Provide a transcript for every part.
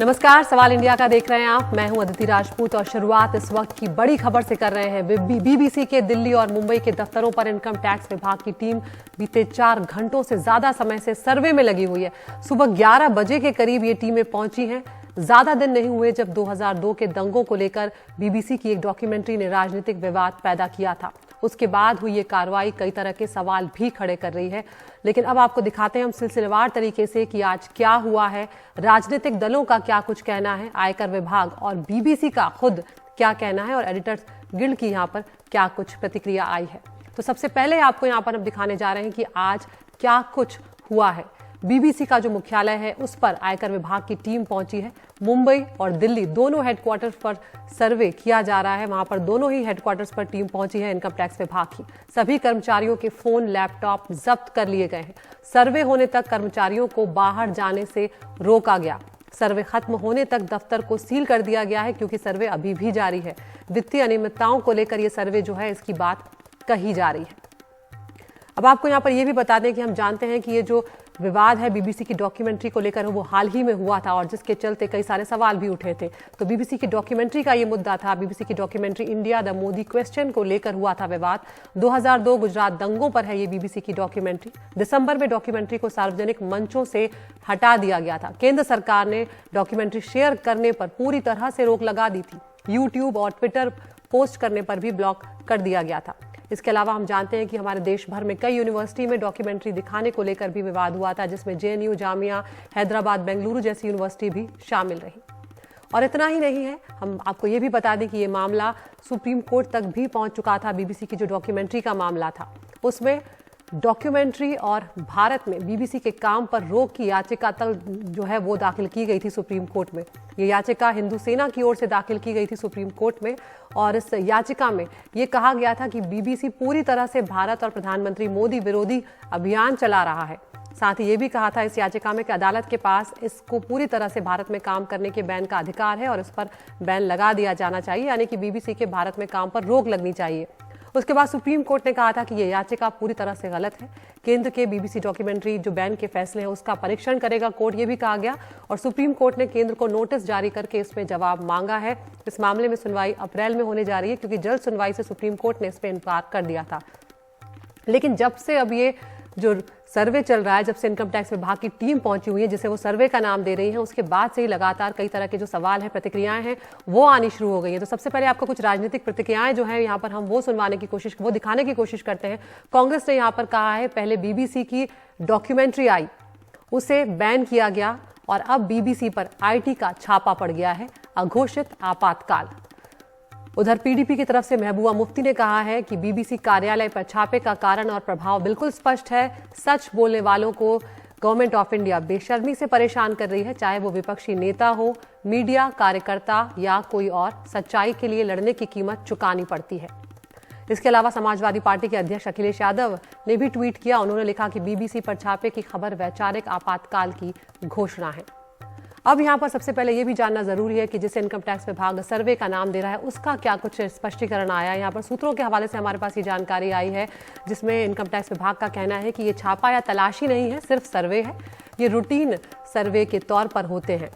नमस्कार, सवाल इंडिया का देख रहे हैं आप। मैं हूं अदिति राजपूत और शुरुआत इस वक्त की बड़ी खबर से कर रहे हैं। बीबीसी के दिल्ली और मुंबई के दफ्तरों पर इनकम टैक्स विभाग की टीम बीते 4 घंटों से ज्यादा समय से सर्वे में लगी हुई है। सुबह 11 बजे के करीब ये टीमें पहुंची हैं। ज्यादा दिन नहीं हुए जब 2002 के दंगों को लेकर बीबीसी की एक डॉक्यूमेंट्री ने राजनीतिक विवाद पैदा किया था। उसके बाद हुई ये कार्रवाई कई तरह के सवाल भी खड़े कर रही है। लेकिन अब आपको दिखाते हैं हम सिलसिलेवार तरीके से कि आज क्या हुआ है, राजनीतिक दलों का क्या कुछ कहना है, आयकर विभाग और बीबीसी का खुद क्या कहना है और एडिटर्स गिल्ड की यहाँ पर क्या कुछ प्रतिक्रिया आई है। तो सबसे पहले आपको यहाँ पर हम दिखाने जा रहे हैं कि आज क्या कुछ हुआ है। बीबीसी का जो मुख्यालय है उस पर आयकर विभाग की टीम पहुंची है। मुंबई और दिल्ली दोनों हेडक्वार्टर्स पर सर्वे किया जा रहा है। वहां पर दोनों ही हेडक्वार्टर्स पर टीम पहुंची है इनकम टैक्स विभाग की। सभी कर्मचारियों के फोन, लैपटॉप जब्त कर लिए गए हैं। सर्वे होने तक कर्मचारियों को बाहर जाने से रोका गया। सर्वे खत्म होने तक दफ्तर को सील कर दिया गया है क्योंकि सर्वे अभी भी जारी है। वित्तीय अनियमितताओं को लेकर यह सर्वे जो है इसकी बात कही जा रही है। अब आपको यहाँ पर यह भी बता दें कि हम जानते हैं कि ये जो विवाद है बीबीसी की डॉक्यूमेंट्री को लेकर वो हाल ही में हुआ था और जिसके चलते कई सारे सवाल भी उठे थे। तो बीबीसी की डॉक्यूमेंट्री का ये मुद्दा था। बीबीसी की documentary India the Modi question को लेकर हुआ था विवाद। 2002 गुजरात दंगों पर है ये बीबीसी की डॉक्यूमेंट्री। दिसंबर में डॉक्यूमेंट्री को सार्वजनिक मंचों से हटा दिया गया था। केंद्र सरकार ने डॉक्यूमेंट्री शेयर करने पर पूरी तरह से रोक लगा दी थी। यूट्यूब और ट्विटर पोस्ट करने पर भी ब्लॉक कर दिया गया था। इसके अलावा हम जानते हैं कि हमारे देश भर में कई यूनिवर्सिटी में डॉक्यूमेंट्री दिखाने को लेकर भी विवाद हुआ था, जिसमें जेएनयू, जामिया, हैदराबाद, बेंगलुरु जैसी यूनिवर्सिटी भी शामिल रही। और इतना ही नहीं है, हम आपको ये भी बता दें कि ये मामला सुप्रीम कोर्ट तक भी पहुंच चुका था। बीबीसी की जो डॉक्यूमेंट्री का मामला था उसमें डॉक्यूमेंट्री और भारत में बीबीसी के काम पर रोक की याचिका तक जो है वो दाखिल की गई थी सुप्रीम कोर्ट में। ये याचिका हिंदू सेना की ओर से दाखिल की गई थी सुप्रीम कोर्ट में और इस याचिका में ये कहा गया था कि बीबीसी पूरी तरह से भारत और प्रधानमंत्री मोदी विरोधी अभियान चला रहा है। साथ ही ये भी कहा था इस याचिका में कि अदालत के पास इसको पूरी तरह से भारत में काम करने के बैन का अधिकार है और इस पर बैन लगा दिया जाना चाहिए, यानी कि बीबीसी के भारत में काम पर रोक लगनी चाहिए। उसके बाद सुप्रीम कोर्ट ने कहा था कि यह याचिका पूरी तरह से गलत है। केंद्र के बीबीसी डॉक्यूमेंट्री जो बैन के फैसले हैं उसका परीक्षण करेगा कोर्ट, ये भी कहा गया। और सुप्रीम कोर्ट ने केंद्र को नोटिस जारी करके इसमें जवाब मांगा है। इस मामले में सुनवाई अप्रैल में होने जा रही है क्योंकि जल्द सुनवाई से सुप्रीम कोर्ट ने इस पर इनकार कर दिया था। लेकिन जब से अब ये जो सर्वे चल रहा है, जब से इनकम टैक्स विभाग की टीम पहुंची हुई है जिसे वो सर्वे का नाम दे रही है, उसके बाद से ही लगातार कई तरह के जो सवाल हैं, प्रतिक्रियाएं हैं वो आनी शुरू हो गई हैं। तो सबसे पहले आपको कुछ राजनीतिक प्रतिक्रियाएं जो है यहाँ पर हम वो सुनवाने की कोशिश, वो दिखाने की कोशिश करते हैं। कांग्रेस ने यहाँ पर कहा है पहले बीबीसी की डॉक्यूमेंट्री आई, उसे बैन किया गया और अब बीबीसी पर आईटी का छापा पड़ गया है, अघोषित आपातकाल। उधर पीडीपी की तरफ से महबूबा मुफ्ती ने कहा है कि बीबीसी कार्यालय पर छापे का कारण और प्रभाव बिल्कुल स्पष्ट है। सच बोलने वालों को गवर्नमेंट ऑफ इंडिया बेशर्मी से परेशान कर रही है, चाहे वो विपक्षी नेता हो, मीडिया कार्यकर्ता या कोई और। सच्चाई के लिए लड़ने की कीमत चुकानी पड़ती है। इसके अलावा समाजवादी पार्टी के अध्यक्ष अखिलेश यादव ने भी ट्वीट किया। उन्होंने लिखा कि बीबीसी पर छापे की खबर वैचारिक आपातकाल की घोषणा है। अब यहाँ पर सबसे पहले ये भी जानना जरूरी है कि जिसे इनकम टैक्स विभाग सर्वे का नाम दे रहा है उसका क्या कुछ स्पष्टीकरण आया है। यहाँ पर सूत्रों के हवाले से हमारे पास ये जानकारी आई है जिसमें इनकम टैक्स विभाग का कहना है कि ये छापा या तलाशी नहीं है, सिर्फ सर्वे है। ये रूटीन सर्वे के तौर पर होते हैं।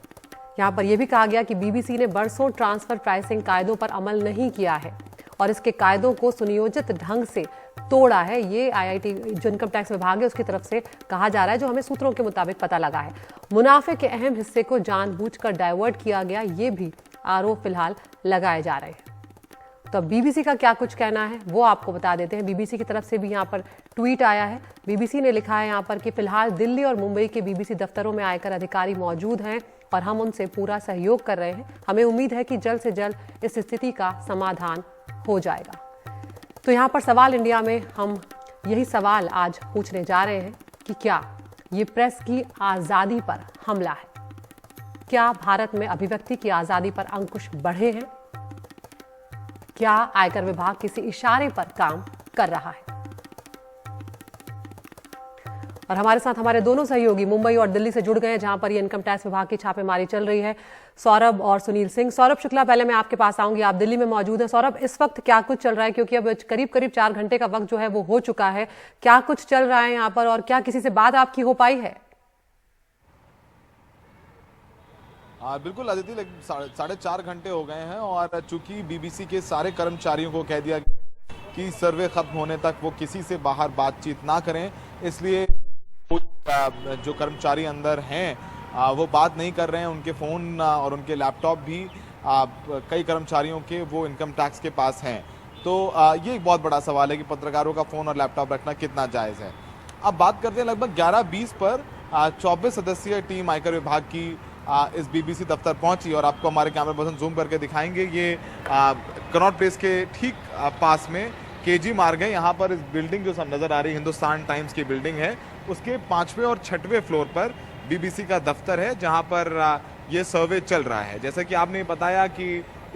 यहाँ पर यह भी कहा गया कि बीबीसी ने बरसों ट्रांसफर प्राइसिंग कायदों पर अमल नहीं किया है और इसके कायदों को सुनियोजित ढंग से तोड़ा है। ये आईआईटी जो इनकम टैक्स विभाग है उसकी तरफ से कहा जा रहा है, जो हमें सूत्रों के मुताबिक पता लगा है। मुनाफे के अहम हिस्से को जानबूझकर डाइवर्ट किया गया, ये भी आरोप फिलहाल लगाए जा रहे हैं। तो बीबीसी का क्या कुछ कहना है वो आपको बता देते हैं। बीबीसी की तरफ से भी यहाँ पर ट्वीट आया है। बीबीसी ने लिखा है यहाँ पर कि फिलहाल दिल्ली और मुंबई के बीबीसी दफ्तरों में आयकर अधिकारी मौजूद हैं और हम उनसे पूरा सहयोग कर रहे हैं। हमें उम्मीद है कि जल्द से जल्द इस स्थिति का समाधान हो जाएगा। तो यहाँ पर सवाल इंडिया में हम यही सवाल आज पूछने जा रहे हैं कि क्या ये प्रेस की आजादी पर हमला है? क्या भारत में अभिव्यक्ति की आजादी पर अंकुश बढ़े हैं? क्या आयकर विभाग किसी इशारे पर काम कर रहा है? और हमारे साथ हमारे दोनों सहयोगी मुंबई और दिल्ली से जुड़ गए हैं जहां पर ये इनकम टैक्स विभाग की छापेमारी चल रही है, सौरभ और सुनील सिंह। सौरभ शुक्ला, पहले मैं आपके पास आऊंगी, आप दिल्ली में मौजूद हैं। सौरभ, इस वक्त क्या कुछ चल रहा है, क्योंकि अब करीब करीब 4 घंटे का वक्त जो है वो हो चुका है, क्या कुछ चल रहा है यहाँ पर और क्या किसी से बात आपकी हो पाई है? बिल्कुल आदित्य, 4.5 घंटे हो गए हैं और चूंकि बीबीसी के सारे कर्मचारियों को कह दिया कि सर्वे खत्म होने तक वो किसी से बाहर बातचीत ना करें, इसलिए जो कर्मचारी अंदर हैं वो बात नहीं कर रहे हैं। उनके फ़ोन और उनके लैपटॉप भी कई कर्मचारियों के वो इनकम टैक्स के पास हैं। तो ये एक बहुत बड़ा सवाल है कि पत्रकारों का फ़ोन और लैपटॉप रखना कितना जायज़ है। अब बात करते हैं लगभग 11:20 पर 24 सदस्यीय टीम आयकर विभाग की इस बीबीसी दफ्तर पहुंची और आपको हमारे कैमरा पर्सन जूम करके दिखाएंगे। ये कनॉट प्लेस के ठीक पास में केजी मार्ग है। यहाँ पर इस बिल्डिंग जो सब नज़र आ रही है, हिंदुस्तान टाइम्स की बिल्डिंग है, उसके 5वें और 6वें फ्लोर पर बीबीसी का दफ्तर है, जहाँ पर ये सर्वे चल रहा है। जैसा कि आपने बताया कि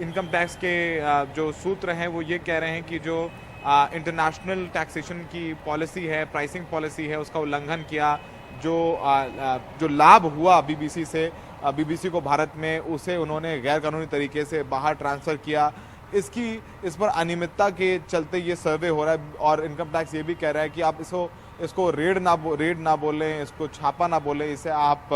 इनकम टैक्स के जो सूत्र हैं वो ये कह रहे हैं कि जो इंटरनेशनल टैक्सेशन की पॉलिसी है, प्राइसिंग पॉलिसी है, उसका उल्लंघन किया। जो लाभ हुआ बीबीसी से, बीबीसी को भारत में, उसे उन्होंने गैर कानूनी तरीके से बाहर ट्रांसफ़र किया। इस पर अनियमितता के चलते ये सर्वे हो रहा है और इनकम टैक्स ये भी कह रहा है कि आप इसको रेड ना बोलें, इसको छापा ना बोलें, इसे आप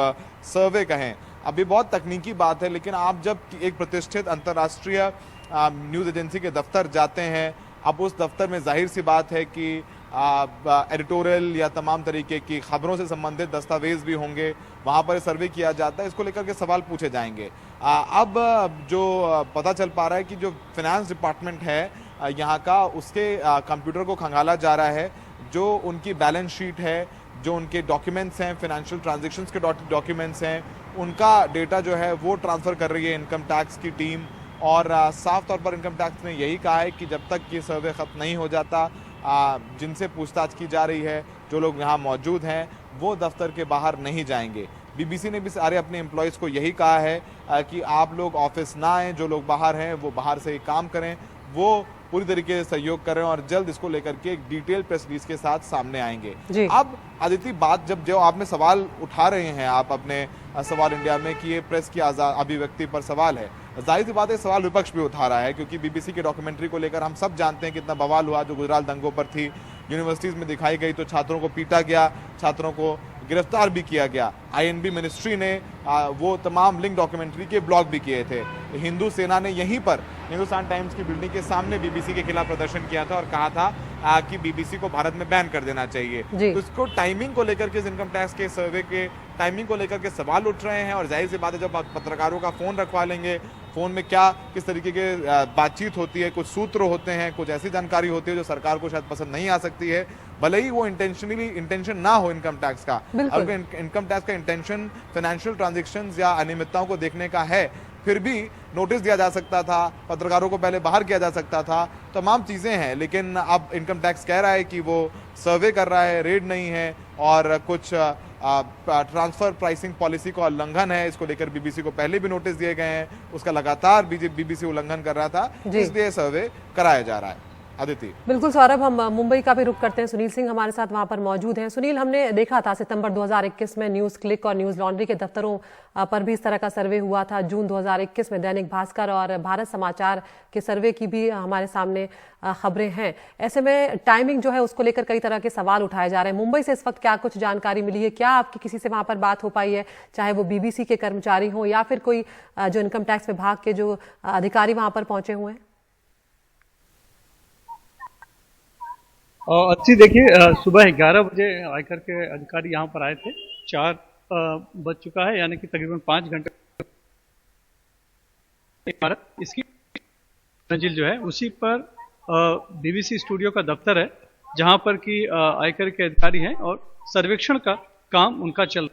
सर्वे कहें। अभी बहुत तकनीकी बात है, लेकिन आप जब एक प्रतिष्ठित अंतर्राष्ट्रीय न्यूज़ एजेंसी के दफ्तर जाते हैं, अब उस दफ्तर में जाहिर सी बात है कि एडिटोरियल या तमाम तरीके की खबरों से संबंधित दस्तावेज भी होंगे, वहाँ पर सर्वे किया जाता है, इसको लेकर के सवाल पूछे जाएंगे। अब जो पता चल पा रहा है कि जो फाइनेंस डिपार्टमेंट है यहाँ का, उसके कंप्यूटर को खंगाला जा रहा है। जो उनकी बैलेंस शीट है, जो उनके डॉक्यूमेंट्स हैं, फाइनेंशियल ट्रांजैक्शंस के डॉक्यूमेंट्स हैं, उनका डेटा जो है वो ट्रांसफ़र कर रही है इनकम टैक्स की टीम। और साफ तौर पर इनकम टैक्स ने यही कहा है कि जब तक ये सर्वे ख़त्म नहीं हो जाता, जिनसे पूछताछ की जा रही है, जो लोग यहाँ मौजूद हैं, वो दफ्तर के बाहर नहीं जाएंगे। बीबीसी ने भी सारे अपने एम्प्लॉयज़ को यही कहा है कि आप लोग ऑफिस ना आएँ, जो लोग बाहर हैं वो बाहर से ही काम करें। वो पूरी तरीके से सहयोग करें और जल्द इसको लेकर के एक डिटेल प्रेस रिलीज के साथ सामने आएंगे। अब आदित्य, बात जो आपने सवाल उठा रहे हैं आप अपने सवाल इंडिया में कि ये प्रेस की अभिव्यक्ति पर सवाल है, जाहिर सी बात है सवाल विपक्ष भी उठा रहा है, क्योंकि बीबीसी की डॉक्यूमेंट्री को लेकर हम सब जानते हैं कितना बवाल हुआ जो गुजरात दंगों पर थी। यूनिवर्सिटीज़ में दिखाई गई तो छात्रों को पीटा गया, छात्रों को गिरफ्तार भी किया गया। आईएनबी मिनिस्ट्री ने वो तमाम लिंक डॉक्यूमेंट्री के ब्लॉग भी किए थे। हिंदू सेना ने यहीं पर हिंदुस्तान टाइम्स की बिल्डिंग के सामने बीबीसी के खिलाफ प्रदर्शन किया था और कहा था कि बीबीसी को भारत में बैन कर देना चाहिए। तो इसको टाइमिंग को लेकर के, इनकम टैक्स के सर्वे के टाइमिंग को लेकर के सवाल उठ रहे हैं। और जाहिर सी बात है, जब पत्रकारों का फ़ोन रखवा लेंगे, फ़ोन में किस तरीके के बातचीत होती है, कुछ सूत्र होते हैं, कुछ ऐसी जानकारी होती है जो सरकार को शायद पसंद नहीं आ सकती है, भले ही वो इंटेंशन ना हो इनकम टैक्स का। अगर इनकम टैक्स का इंटेंशन फाइनेंशियल ट्रांजैक्शंस या अनियमितताओं को देखने का है, फिर भी नोटिस दिया जा सकता था, पत्रकारों को पहले बाहर किया जा सकता था, तमाम चीज़ें हैं। लेकिन अब इनकम टैक्स कह रहा है कि वो सर्वे कर रहा है, रेड नहीं है, और कुछ ट्रांसफ़र प्राइसिंग पॉलिसी का उल्लंघन है। इसको लेकर बीबीसी को पहले भी नोटिस दिए गए हैं, उसका लगातार बीबीसी उल्लंघन कर रहा था, इसलिए सर्वे कराया जा रहा है। अदिति, बिल्कुल सौरभ, हम मुंबई का भी रुख करते हैं। सुनील सिंह हमारे साथ वहां पर मौजूद हैं। सुनील, हमने देखा था सितंबर 2021 में न्यूज क्लिक और न्यूज लॉन्ड्री के दफ्तरों पर भी इस तरह का सर्वे हुआ था। जून 2021 में दैनिक भास्कर और भारत समाचार के सर्वे की भी हमारे सामने खबरें हैं। ऐसे में टाइमिंग जो है उसको लेकर कई तरह के सवाल उठाए जा रहे हैं। मुंबई से इस वक्त क्या कुछ जानकारी मिली है? क्या आपकी किसी से वहां पर बात हो पाई है, चाहे वो बीबीसी के कर्मचारी हो या फिर कोई जो इनकम टैक्स विभाग के जो अधिकारी वहां पर पहुंचे हुए हैं? अच्छी देखिए, सुबह 11 बजे आयकर के अधिकारी यहाँ पर आए थे। 4 बज चुका है, यानी कि तकरीबन 5 घंटे। इसकी मंजिल जो है उसी पर बीबीसी स्टूडियो का दफ्तर है, जहाँ पर कि आयकर के अधिकारी हैं और सर्वेक्षण का काम उनका चल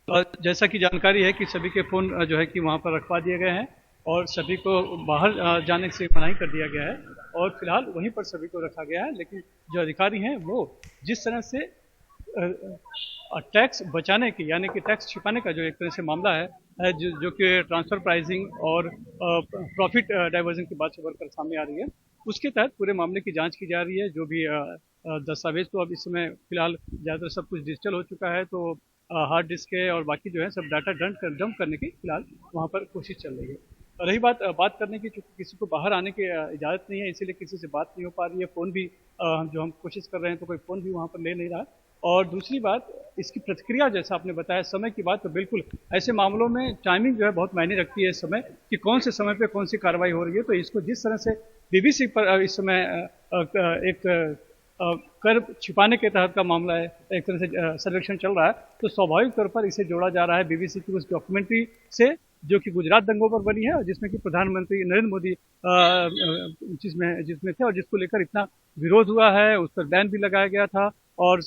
रहा है। जैसा कि जानकारी है कि सभी के फ़ोन जो है कि वहाँ पर रखवा दिए गए हैं और सभी को बाहर जाने से मनाही कर दिया गया है और फिलहाल वहीं पर सभी को रखा गया है। लेकिन जो अधिकारी हैं वो जिस तरह से टैक्स बचाने की, यानी कि टैक्स छिपाने का जो एक तरह से मामला है जो कि ट्रांसफ़र प्राइसिंग और प्रॉफिट डाइवर्जन की बात से बढ़कर सामने आ रही है, उसके तहत पूरे मामले की जांच की जा रही है। जो भी दस्तावेज तो अब इस समय फिलहाल ज़्यादातर सब कुछ डिजिटल हो चुका है, तो हार्ड डिस्क है और बाकी जो है सब डाटा डंप करने की फिलहाल वहाँ पर कोशिश चल रही है। रही बात करने की, चूँकि किसी को बाहर आने की इजाज़त नहीं है, इसीलिए किसी से बात नहीं हो पा रही है। फ़ोन भी जो हम कोशिश कर रहे हैं तो कोई फ़ोन भी वहाँ पर ले नहीं रहा है और दूसरी बात, इसकी प्रतिक्रिया जैसा आपने बताया समय की बात, तो बिल्कुल ऐसे मामलों में टाइमिंग जो है बहुत मायने रखती है इस समय, कि कौन से समय पे कौन सी कार्रवाई हो रही है। तो इसको जिस तरह से बीबीसी पर इस समय एक कर छिपाने के तहत का मामला है, एक तरह से सर्वेक्षण चल रहा है, तो स्वाभाविक तौर पर इसे जोड़ा जा रहा है बीबीसी की उस डॉक्यूमेंट्री से जो कि गुजरात दंगों पर बनी है और जिसमें कि प्रधानमंत्री नरेंद्र मोदी जिसमें थे और जिसको लेकर इतना विरोध हुआ है, उस पर बैन भी लगाया गया था और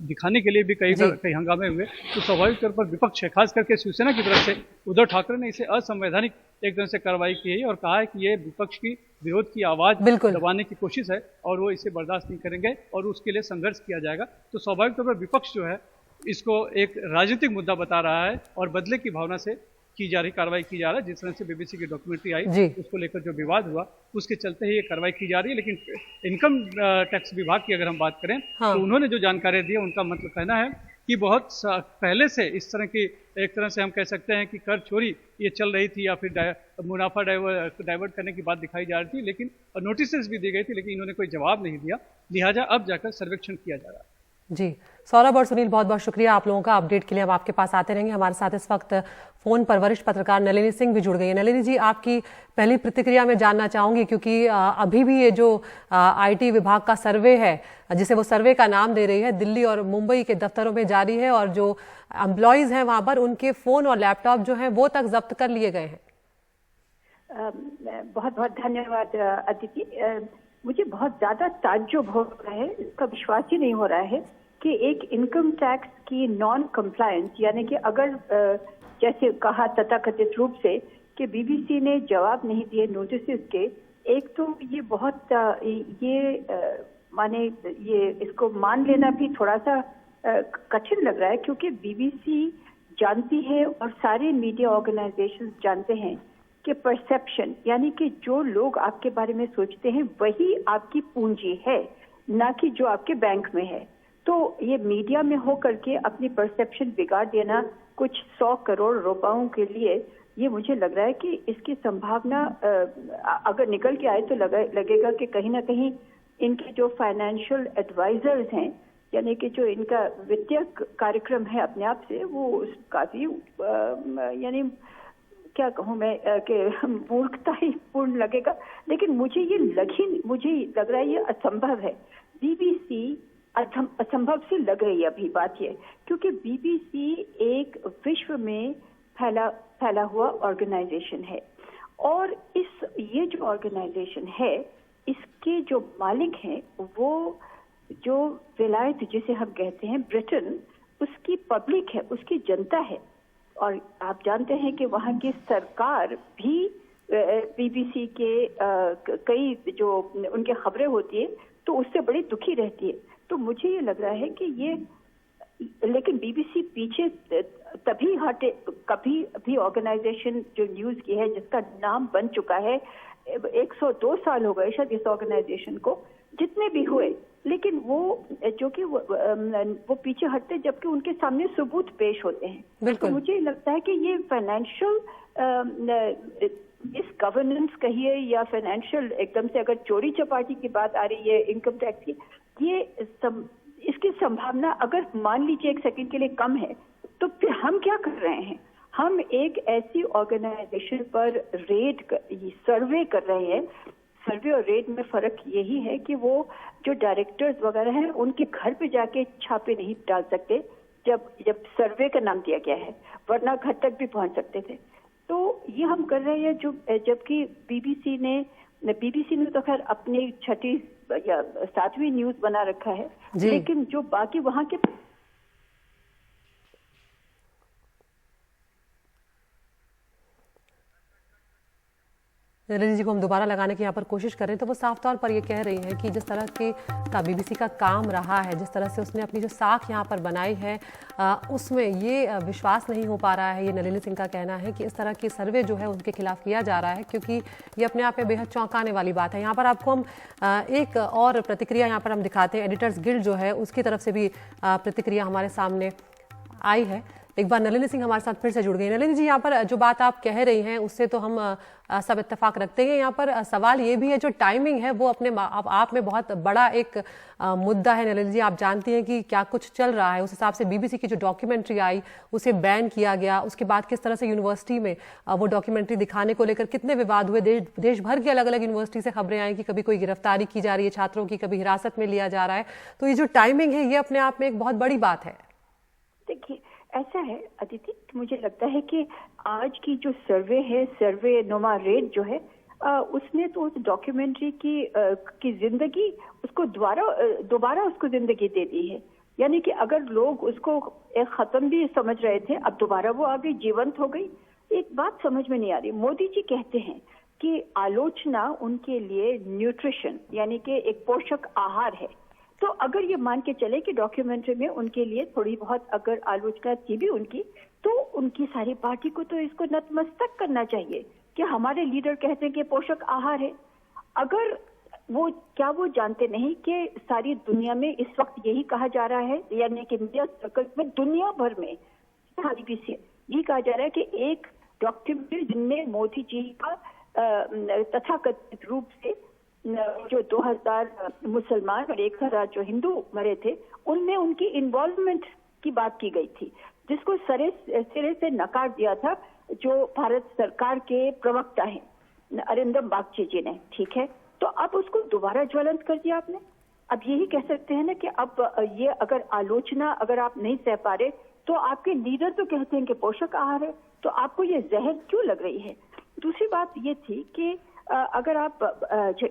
दिखाने के लिए भी कई हंगामे हुए। तो स्वाभाविक तौर पर विपक्ष है, खास करके शिवसेना की तरफ से उद्धव ठाकरे ने इसे असंवैधानिक एक तरह से कार्रवाई की है और कहा है कि ये विपक्ष की विरोध की आवाज दबाने की कोशिश है और वो इसे बर्दाश्त नहीं करेंगे और उसके लिए संघर्ष किया जाएगा। तो स्वाभाविक तौर पर विपक्ष जो है इसको एक राजनीतिक मुद्दा बता रहा है और बदले की भावना से की जा रही कार्रवाई की जा रहा है। जिस तरह से बीबीसी की डॉक्यूमेंट्री आई उसको लेकर जो विवाद हुआ उसके चलते ही ये कार्रवाई की जा रही है। लेकिन इनकम टैक्स विभाग की अगर हम बात करें तो उन्होंने जो जानकारी दी, उनका मतलब कहना है कि बहुत पहले से इस तरह की एक तरह से हम कह सकते हैं कि कर चोरी ये चल रही थी या फिर मुनाफा डाइवर्ट करने की बात दिखाई जा रही थी, लेकिन नोटिस भी दी गई थी, लेकिन इन्होंने कोई जवाब नहीं दिया। लिहाजा अब जाकर सर्वेक्षण किया जा रहा है। जी, सौरभ और सुनील बहुत बहुत शुक्रिया आप लोगों का। अपडेट के लिए हम आपके पास आते रहेंगे। हमारे साथ इस वक्त फोन पर वरिष्ठ पत्रकार नलिनी सिंह भी जुड़ गई है। नलिनी जी, आपकी पहली प्रतिक्रिया में जानना चाहूंगी, क्योंकि अभी भी ये जो आईटी विभाग का सर्वे है, जिसे वो सर्वे का नाम दे रही है, दिल्ली और मुंबई के दफ्तरों में जारी है और जो एम्प्लॉयज हैं वहां पर उनके फोन और लैपटॉप जो हैं वो तक जब्त कर लिए गए हैं। बहुत बहुत धन्यवाद अदिति। मुझे बहुत ज्यादा ताज्जुब हो रहा है, इसका विश्वास ही नहीं हो रहा है कि एक इनकम टैक्स की नॉन कंप्लायंस, यानी कि अगर जैसे कहा तथाकथित रूप से कि बीबीसी ने जवाब नहीं दिए नोटिस के, एक तो ये बहुत माने ये इसको मान लेना भी थोड़ा सा कठिन लग रहा है, क्योंकि बीबीसी जानती है और सारे मीडिया ऑर्गेनाइजेशंस जानते हैं कि परसेप्शन, यानी कि जो लोग आपके बारे में सोचते हैं वही आपकी पूंजी है, ना कि जो आपके बैंक में है। तो ये मीडिया में हो करके अपनी परसेप्शन बिगाड़ देना कुछ 100 करोड़ रुपयों के लिए, ये मुझे लग रहा है कि इसकी संभावना अगर निकल के आए तो लगेगा कि कहीं ना कहीं इनके जो फाइनेंशियल एडवाइजर्स हैं, यानी कि जो इनका वित्तीय कार्यक्रम है अपने आप से, वो काफी यानी क्या कहूँ मैं कि मूर्खता ही पूर्ण लगेगा। लेकिन मुझे लग रहा है ये असंभव है। बीबीसी असंभव सी लग रही है अभी बात ये, क्योंकि बीबीसी एक विश्व में फैला हुआ ऑर्गेनाइजेशन है और ये जो ऑर्गेनाइजेशन है इसके जो मालिक हैं वो जो विलायत जिसे हम कहते हैं ब्रिटेन, उसकी पब्लिक है, उसकी जनता है। और आप जानते हैं कि वहाँ की सरकार भी बीबीसी के कई जो उनके खबरें होती है तो उससे बड़ी दुखी रहती है। तो मुझे ये लग रहा है कि लेकिन बीबीसी पीछे तभी हटे, कभी भी ऑर्गेनाइजेशन जो न्यूज की है जिसका नाम बन चुका है, 102 साल हो गए शायद इस ऑर्गेनाइजेशन को, जितने भी हुए, लेकिन वो जो कि वो पीछे हटते जबकि उनके सामने सबूत पेश होते हैं। तो मुझे लगता है कि ये फाइनेंशियल इस गवर्नेंस कहिए या फाइनेंशियल एकदम से अगर चोरी चपाटी की बात आ रही है इनकम टैक्स की, इसकी संभावना अगर मान लीजिए एक सेकंड के लिए कम है, तो फिर हम क्या कर रहे हैं? हम एक ऐसी ऑर्गेनाइजेशन पर सर्वे कर रहे हैं। सर्वे और रेड में फर्क यही है कि वो जो डायरेक्टर्स वगैरह हैं उनके घर पे जाके छापे नहीं डाल सकते जब सर्वे का नाम दिया गया है, वरना घर तक भी पहुंच सकते थे। तो ये हम कर रहे हैं जबकि बीबीसी ने तो खैर अपनी 6वीं या 7वीं न्यूज बना रखा है, लेकिन जो बाकी वहां के नलिनी जी को हम दोबारा लगाने की यहाँ पर कोशिश कर रहे हैं, तो वो साफ तौर पर ये कह रही हैं कि जिस तरह का बीबीसी का काम रहा है, जिस तरह से उसने अपनी जो साख यहाँ पर बनाई है, उसमें ये विश्वास नहीं हो पा रहा है। ये नलिनी सिंह का कहना है कि इस तरह की सर्वे जो है उनके खिलाफ किया जा रहा है, क्योंकि ये अपने आप में बेहद चौंकाने वाली बात है। यहाँ पर आपको हम एक और प्रतिक्रिया यहाँ पर हम दिखाते हैं। एडिटर्स गिल्ड जो है उसकी तरफ से भी प्रतिक्रिया हमारे सामने आई है। एक बार नलिनी सिंह हमारे साथ फिर से जुड़ गई। नलिनी जी, यहाँ पर जो बात आप कह रही हैं उससे तो हम सब इत्तेफाक रखते हैं। यहाँ पर सवाल ये भी है, जो टाइमिंग है वो अपने आप में बहुत बड़ा एक मुद्दा है। नलिनी जी, आप जानती हैं कि क्या कुछ चल रहा है। उस हिसाब से बीबीसी की जो डॉक्यूमेंट्री आई उसे बैन किया गया, उसके बाद किस तरह से यूनिवर्सिटी में वो डॉक्यूमेंट्री दिखाने को लेकर कितने विवाद हुए। देश भर की अलग अलग यूनिवर्सिटी से खबरें आई कि कभी कोई गिरफ्तारी की जा रही है छात्रों की, कभी हिरासत में लिया जा रहा है। तो ये जो टाइमिंग है ये अपने आप में एक बहुत बड़ी बात है। देखिए, ऐसा है अदिति, मुझे लगता है कि आज की जो सर्वे है, सर्वे नोमा रेट जो है, उसने तो उस डॉक्यूमेंट्री की जिंदगी उसको दोबारा उसको जिंदगी दे दी है। यानी कि अगर लोग उसको एक खत्म भी समझ रहे थे, अब दोबारा वो आ गई, जीवंत हो गई। एक बात समझ में नहीं आ रही। मोदी जी कहते हैं कि आलोचना उनके लिए न्यूट्रिशन यानी कि एक पोषक आहार है। तो अगर ये मान के चले कि डॉक्यूमेंट्री में उनके लिए थोड़ी बहुत अगर आलोचना की भी उनकी, तो उनकी सारी पार्टी को तो इसको नतमस्तक करना चाहिए कि हमारे लीडर कहते हैं कि पोषक आहार है। अगर क्या वो जानते नहीं कि सारी दुनिया में इस वक्त यही कहा जा रहा है, यानी कि मीडिया सर्कल में दुनिया भर में यही कहा जा रहा है कि एक डॉक्यूमेंट्री जिनमें मोदी जी का तथाकथित रूप से जो 2000 मुसलमान और 1000 जो हिंदू मरे थे, उनमें उनकी इन्वॉल्वमेंट की बात की गई थी, जिसको सिरे से नकार दिया था जो भारत सरकार के प्रवक्ता हैं अरिंदम बागची जी ने। ठीक है, तो अब उसको दोबारा ज्वलंत कर दिया आपने। अब यही कह सकते हैं ना कि अब ये अगर आलोचना अगर आप नहीं सह पा रहे, तो आपके लीडर तो कहते हैं कि पोषक आहार है, तो आपको ये जहर क्यों लग रही है। दूसरी बात ये थी कि अगर आप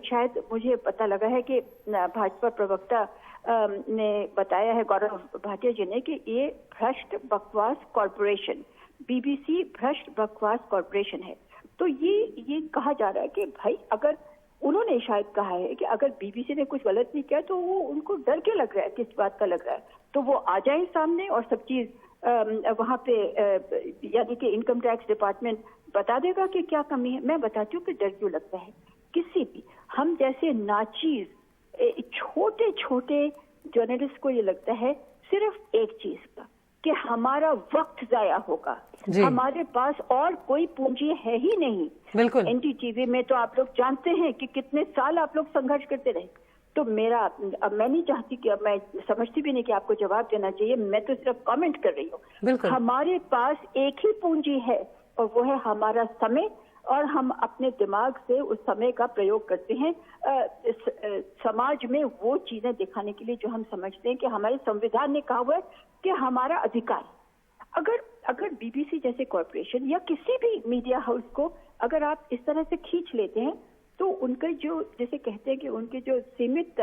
शायद मुझे पता लगा है कि भाजपा प्रवक्ता ने बताया है, गौरव भाटिया जी ने, कि ये भ्रष्ट बकवास कॉरपोरेशन, बीबीसी भ्रष्ट बकवास कॉरपोरेशन है। तो ये कहा जा रहा है कि भाई, अगर उन्होंने शायद कहा है कि अगर बीबीसी ने कुछ गलत नहीं किया तो वो उनको डर क्या लग रहा है, किस बात का लग रहा है, तो वो आ जाए सामने और सब चीज वहां पे यानी कि इनकम टैक्स डिपार्टमेंट बता देगा कि क्या कमी है। मैं बताती हूँ कि डर क्यों लगता है किसी भी हम जैसे नाचीज छोटे छोटे जर्नलिस्ट को। ये लगता है सिर्फ एक चीज का कि हमारा वक्त जाया होगा, हमारे पास और कोई पूंजी है ही नहीं। बिल्कुल। एनडीटीवी में तो आप लोग जानते हैं कि कितने साल आप लोग संघर्ष करते रहे। तो अब मैं नहीं चाहती कि, अब मैं समझती भी नहीं कि आपको जवाब देना चाहिए, मैं तो सिर्फ कमेंट कर रही हूँ। हमारे पास एक ही पूंजी है और वो है हमारा समय, और हम अपने दिमाग से उस समय का प्रयोग करते हैं समाज में वो चीजें दिखाने के लिए जो हम समझते हैं कि हमारे संविधान ने कहा हुआ है कि हमारा अधिकार। अगर बीबीसी जैसे कॉरपोरेशन या किसी भी मीडिया हाउस को अगर आप इस तरह से खींच लेते हैं, तो उनके जो जैसे कहते हैं कि उनके जो सीमित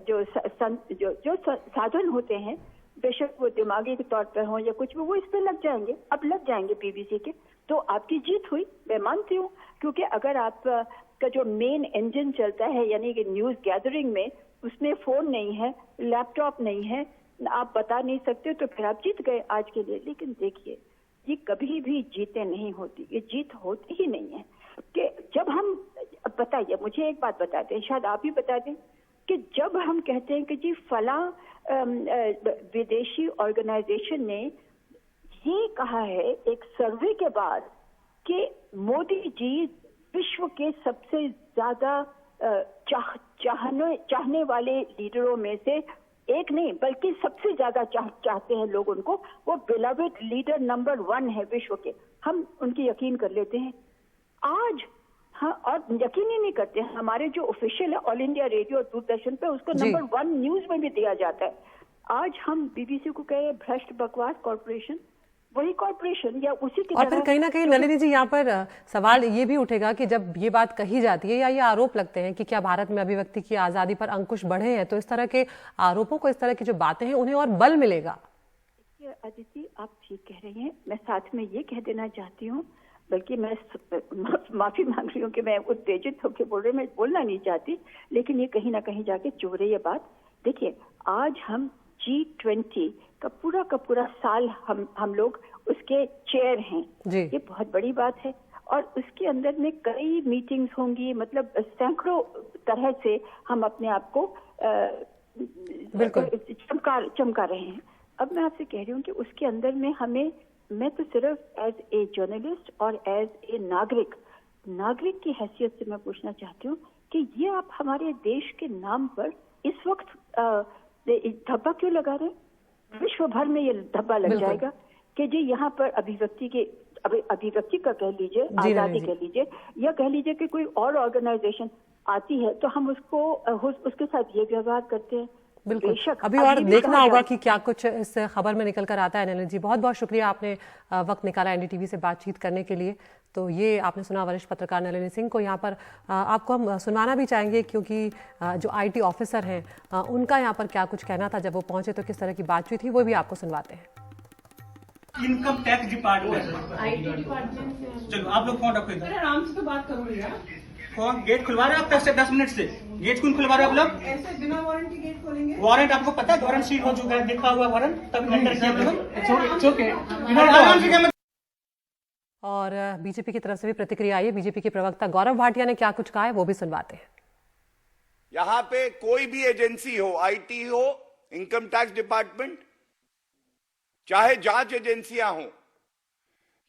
जो साधन होते हैं, बेशक वो दिमागी के तौर पर हो या कुछ भी, वो इस पे लग जाएंगे। अब लग जाएंगे बीबीसी के, तो आपकी जीत हुई, मैं मानती हूँ। क्योंकि अगर आप का जो मेन इंजन चलता है यानी कि न्यूज गैदरिंग में, उसमें फोन नहीं है, लैपटॉप नहीं है, आप बता नहीं सकते, तो फिर आप जीत गए आज के लिए। लेकिन देखिए, ये कभी भी जीते नहीं होती, ये जीत होती ही नहीं है। कि जब हम, बताइए मुझे एक बात बताते हैं, शायद आप ही बता दें, कि जब हम कहते हैं कि जी फला विदेशी ऑर्गेनाइजेशन ने ये कहा है एक सर्वे के बाद कि मोदी जी विश्व के सबसे ज्यादा चाहने वाले लीडरों में से एक नहीं बल्कि सबसे ज्यादा चाहते हैं लोग उनको, वो बिलवेड लीडर नंबर 1 है विश्व के, हम उनकी यकीन कर लेते हैं आज। हाँ, और यकीन ही नहीं करते। हमारे जो ऑफिशियल है ऑल इंडिया रेडियो और दूरदर्शन पे, उसको नंबर 1 न्यूज में भी दिया जाता है। आज हम बीबीसी को कहे भ्रष्ट बकवास कॉर्पोरेशन, वही कॉर्पोरेशन या उसी की। और फिर कहीं ना कहीं नलिनी जी, यहाँ पर सवाल ये भी उठेगा कि जब ये बात कही जाती है या ये आरोप लगते हैं कि क्या भारत में अभिव्यक्ति की आजादी पर अंकुश बढ़े हैं, तो इस तरह के आरोपों को, इस तरह की जो बातें हैं, उन्हें और बल मिलेगा। अदिति, आप ठीक कह रही हैं। मैं साथ में ये कह देना चाहती हूँ, बल्कि मैं माफी मांग रही हूँ कि मैं उत्तेजित होकर बोल रही हूँ, मैं बोलना नहीं चाहती, लेकिन ये कहीं ना कहीं जाके चुभ रही है बात। देखिए, आज हम G20 का पूरा साल हम लोग उसके चेयर हैं, ये बहुत बड़ी बात है। और उसके अंदर में कई मीटिंग्स होंगी, मतलब सैकड़ों तरह से हम अपने आप को चमका रहे हैं। अब मैं आपसे कह रही हूँ कि उसके अंदर में हमें, मैं तो सिर्फ एज ए जर्नलिस्ट और एज ए नागरिक की हैसियत से मैं पूछना चाहती हूँ कि ये आप हमारे देश के नाम पर इस वक्त धब्बा क्यों लगा रहे हैं? विश्व भर में ये धब्बा लग जाएगा कि जी यहाँ पर अभिव्यक्ति का कह लीजिए, आजादी कह लीजिए, या कह लीजिए कि कोई और ऑर्गेनाइजेशन आती है तो हम उसके साथ ये व्यवहार करते हैं। बिल्कुल, अभी और देखना होगा कि क्या कुछ इस खबर में निकल कर आता है। नलिनी जी, बहुत बहुत शुक्रिया, आपने वक्त निकाला एनडीटीवी से बातचीत करने के लिए। तो ये आपने सुना वरिष्ठ पत्रकार नलिनी सिंह को। यहाँ पर आपको हम सुनाना भी चाहेंगे क्योंकि जो आईटी ऑफिसर हैं उनका यहाँ पर क्या कुछ कहना था, जब वो पहुंचे तो किस तरह की बातचीत थी, वो भी आपको सुनवाते हैं। Income tax department, IT department, चलो आप लोग फोन रखो, आराम से तो बात करोगे यार। फोन गेट खुलवा रहे हैं आप 10 मिनट से, गेट कौन खुलवा रहे हैं आप लोग? ऐसे बिना वारंट के गेट खोलेंगे? वारंट आपको पता है, वारंट सील हो चुका है, देखा हुआ वारंट, तब अंदर किया। और बीजेपी की तरफ से भी प्रतिक्रिया आई है। बीजेपी के प्रवक्ता गौरव भाटिया ने क्या कुछ कहा है वो भी सुनवाते हैं। यहां पे कोई भी एजेंसी हो, आईटी हो, इनकम टैक्स डिपार्टमेंट, चाहे जांच एजेंसियां हो,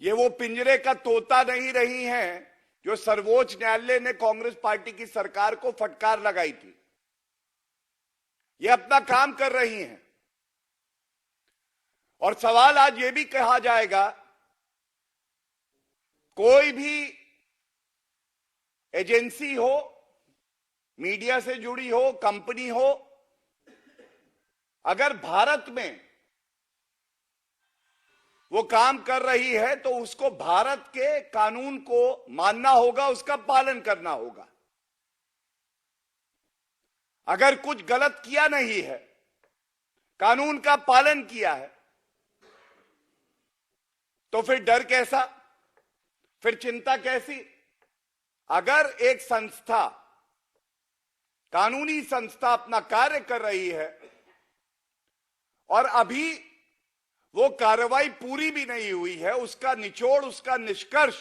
ये वो पिंजरे का तोता नहीं रही हैं जो सर्वोच्च न्यायालय ने कांग्रेस पार्टी की सरकार को फटकार लगाई थी। ये अपना काम कर रही हैं। और सवाल आज ये भी कहा जाएगा, कोई भी एजेंसी हो, मीडिया से जुड़ी हो, कंपनी हो, अगर भारत में वो काम कर रही है तो उसको भारत के कानून को मानना होगा, उसका पालन करना होगा। अगर कुछ गलत किया नहीं है, कानून का पालन किया है, तो फिर डर कैसा, फिर चिंता कैसी? अगर एक संस्था, कानूनी संस्था अपना कार्य कर रही है और अभी वो कार्रवाई पूरी भी नहीं हुई है, उसका निचोड़, उसका निष्कर्ष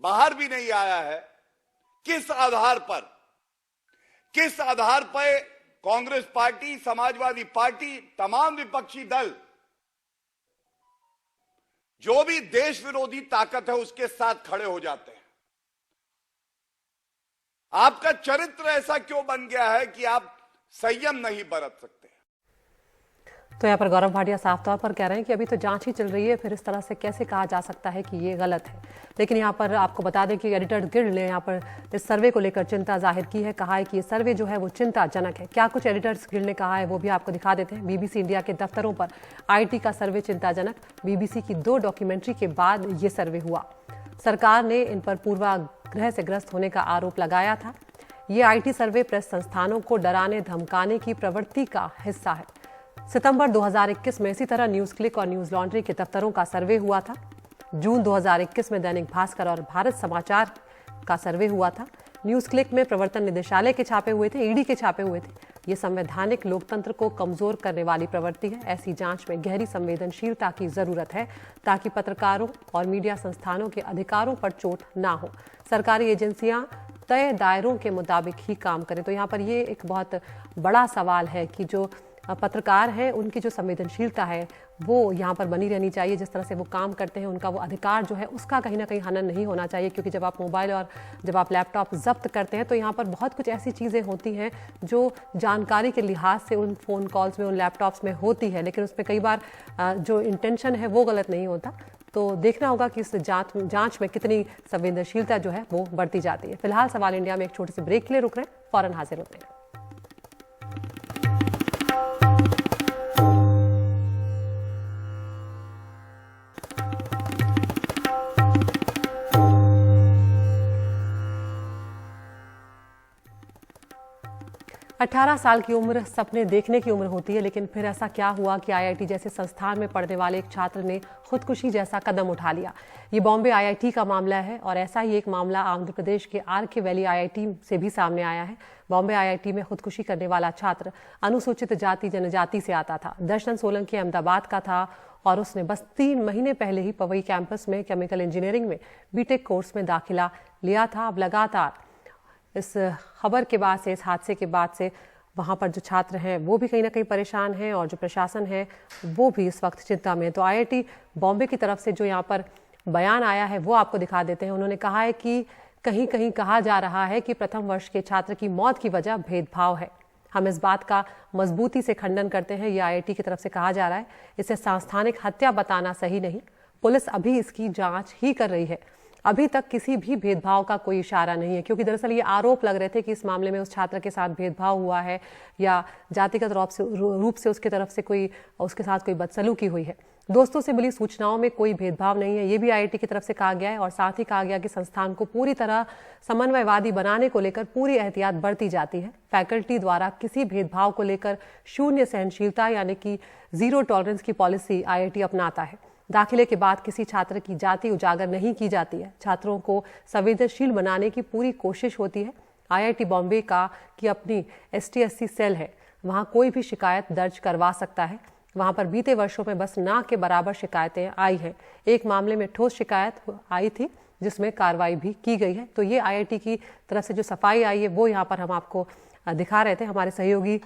बाहर भी नहीं आया है, किस आधार पर कांग्रेस पार्टी, समाजवादी पार्टी, तमाम विपक्षी दल, जो भी देश विरोधी ताकत है उसके साथ खड़े हो जाते हैं? आपका चरित्र ऐसा क्यों बन गया है कि आप संयम नहीं बरत सकते? तो यहाँ पर गौरव भाटिया साफ तौर पर कह रहे हैं कि अभी तो जांच ही चल रही है, फिर इस तरह से कैसे कहा जा सकता है कि ये गलत है। लेकिन यहाँ पर आपको बता दें कि एडिटर्स गिल्ड ने यहाँ पर इस सर्वे को लेकर चिंता जाहिर की है, कहा है कि ये सर्वे जो है वो चिंताजनक है। क्या कुछ एडिटर्स गिल्ड ने कहा है वो भी आपको दिखा देते हैं। बीबीसी इंडिया के दफ्तरों पर आईटी का सर्वे चिंताजनक, बीबीसी की 2 डॉक्यूमेंट्री के बाद ये सर्वे हुआ। सरकार ने इन पर पूर्वाग्रह से ग्रस्त होने का आरोप लगाया था। ये आईटी सर्वे प्रेस संस्थानों को डराने धमकाने की प्रवृत्ति का हिस्सा है। सितंबर 2021 में इसी तरह न्यूज क्लिक और न्यूज लॉन्ड्री के दफ्तरों का सर्वे हुआ था। जून 2021 में दैनिक भास्कर और भारत समाचार का सर्वे हुआ था। न्यूज क्लिक में प्रवर्तन निदेशालय के छापे हुए थे, ईडी के छापे हुए थे। ये संवैधानिक लोकतंत्र को कमजोर करने वाली प्रवृत्ति है। ऐसी जांच में गहरी संवेदनशीलता की जरूरत है ताकि पत्रकारों और मीडिया संस्थानों के अधिकारों पर चोट ना हो। सरकारी एजेंसियां तय दायरों के मुताबिक ही काम करें। तो यहाँ पर ये एक बहुत बड़ा सवाल है कि जो पत्रकार हैं उनकी जो संवेदनशीलता है वो यहाँ पर बनी रहनी चाहिए। जिस तरह से वो काम करते हैं, उनका वो अधिकार जो है उसका कहीं ना कहीं हनन नहीं होना चाहिए, क्योंकि जब आप मोबाइल और जब आप लैपटॉप जब्त करते हैं तो यहाँ पर बहुत कुछ ऐसी चीज़ें होती हैं जो जानकारी के लिहाज से उन फ़ोन कॉल्स में, उन लैपटॉप्स में होती है, लेकिन उसमें कई बार जो इंटेंशन है वो गलत नहीं होता। तो देखना होगा कि इस जांच में कितनी संवेदनशीलता जो है वो बढ़ती जाती है। फिलहाल सवाल इंडिया में एक छोटे से ब्रेक के लिए रुक रहे हैं, फौरन हाजिर होते हैं। 18 साल की उम्र सपने देखने की उम्र होती है, लेकिन फिर ऐसा क्या हुआ कि आईआईटी जैसे संस्थान में पढ़ने वाले एक छात्र ने खुदकुशी जैसा कदम उठा लिया। ये बॉम्बे आईआईटी का मामला है और ऐसा ही एक मामला आंध्र प्रदेश के आर.के. वैली आईआईटी से भी सामने आया है। बॉम्बे आईआईटी में खुदकुशी करने वाला छात्र अनुसूचित जाति जनजाति से आता था। दर्शन सोलंकी अहमदाबाद का था और उसने बस 3 महीने पहले ही पवई कैंपस में केमिकल इंजीनियरिंग में बीटेक कोर्स में दाखिला लिया था। अब लगातार इस खबर के बाद से, इस हादसे के बाद से वहाँ पर जो छात्र हैं वो भी कहीं ना कहीं परेशान हैं और जो प्रशासन है वो भी इस वक्त चिंता में है। तो IIT बॉम्बे की तरफ से जो यहाँ पर बयान आया है वो आपको दिखा देते हैं। उन्होंने कहा है कि कहीं कहीं कहा जा रहा है कि प्रथम वर्ष के छात्र की मौत की वजह भेदभाव है। हम इस बात का मजबूती से खंडन करते हैं, ये IIT की तरफ से कहा जा रहा है। इसे सांस्थानिक हत्या बताना सही नहीं। पुलिस अभी इसकी जांच ही कर रही है। अभी तक किसी भी भेदभाव का कोई इशारा नहीं है, क्योंकि दरअसल ये आरोप लग रहे थे कि इस मामले में उस छात्र के साथ भेदभाव हुआ है या जातिगत रूप से उसके तरफ से उसके साथ कोई बदसलूकी हुई है। दोस्तों से मिली सूचनाओं में कोई भेदभाव नहीं है, ये भी IIT की तरफ से कहा गया है। और साथ ही कहा गया कि संस्थान को पूरी तरह समन्वयवादी बनाने को लेकर पूरी एहतियात बरती जाती है। फैकल्टी द्वारा किसी भेदभाव को लेकर शून्य सहनशीलता यानी कि 0 टॉलरेंस की पॉलिसी IIT अपनाता है। दाखिले के बाद किसी छात्र की जाति उजागर नहीं की जाती है। छात्रों को संवेदनशील बनाने की पूरी कोशिश होती है। IIT बॉम्बे की अपनी ST-SC सेल है, वहाँ कोई भी शिकायत दर्ज करवा सकता है। वहाँ पर बीते वर्षों में बस ना के बराबर शिकायतें आई हैं। एक मामले में ठोस शिकायत आई थी जिसमें कार्रवाई भी की गई है। तो ये IIT की तरफ से जो सफाई आई है वो यहाँ पर हम आपको दिखा रहे थे। हमारे सहयोगी